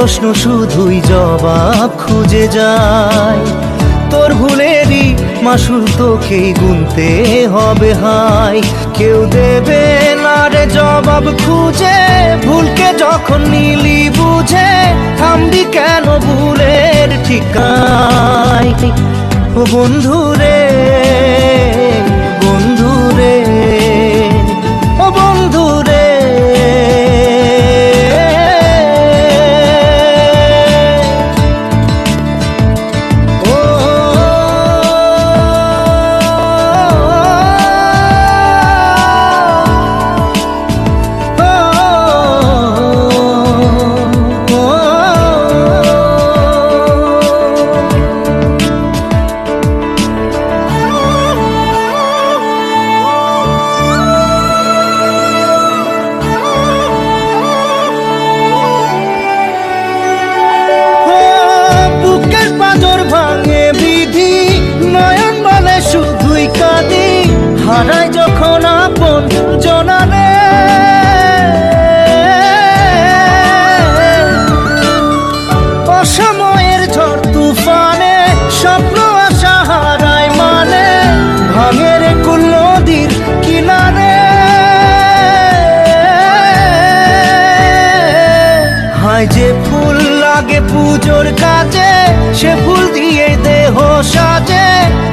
প্রশ্ন শুধুই জবাব খুঁজে যায়। তোর ভুলেরই মাসুল তোকেই গুনতে হবে হাই। কেউ দেবে না রে জবাব খুঁজে, ভুলকে যখন নিলি বুঝে থামবি কেন ভুলের ঠিকায়। ও বন্ধু রে, বন্ধু রে, ও বন্ধু রে। হারাই যখন আপন জনারে, অসময়ের ঝড় তুফানে স্বপ্ন আশা হারায় মানে, ভাঙের কুল নদীর কিনারে। হায় যে ফুল লাগে পুজোর কাজে, সে ফুল দিয়ে দেহ সাজে,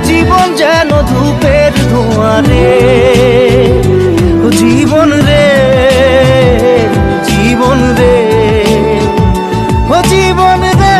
জীবন যেন ধূপের ধোঁয়ারে। জীবন রে, জীবন রে, ও জীবন রে।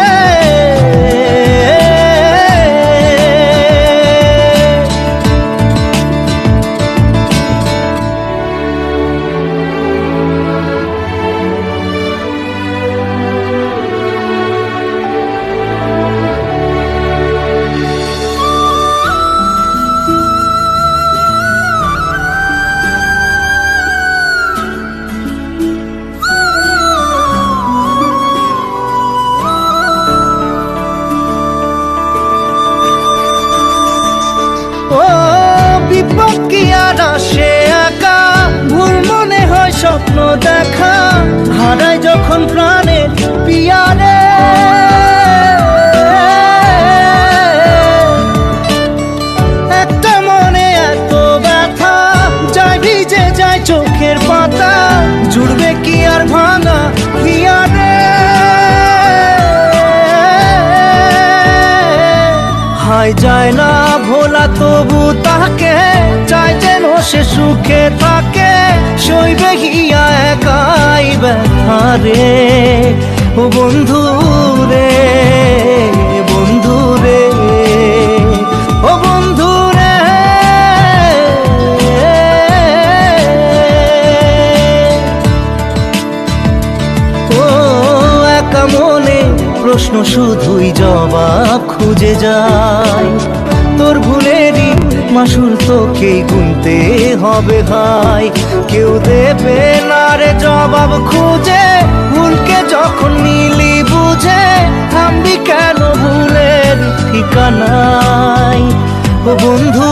ও বিপদ কি আর আসে একা, ভুল মনে হয় স্বপ্ন দেখা, হারাই যখন প্রাণের পিয়ারে। একটা মনে এত ব্যথা, যায় ভিজে যায় চোখের পাতা, জুড়বে কি আর ভাঙা হিয়ারে। হায় যায় না ভোলা তবু তাকে, চাই যেন সে সুখে থাকে, সইবে হিয়া একাই ব্যথা রে। ও বন্ধু রে, বন্ধু রে, ও বন্ধু রে। ও একা মনে প্রশ্ন শুধুই জবাব খুঁজে যায়। তোর ভুলেরই মাসুল তোকেই গুনতে হবে ভাই। কেউ দেবে না রে জবাব খুঁজে, ভুলকে যখন নিলি বুঝে থামবি কেন ভুলের ঠিকানায়। ও বন্ধু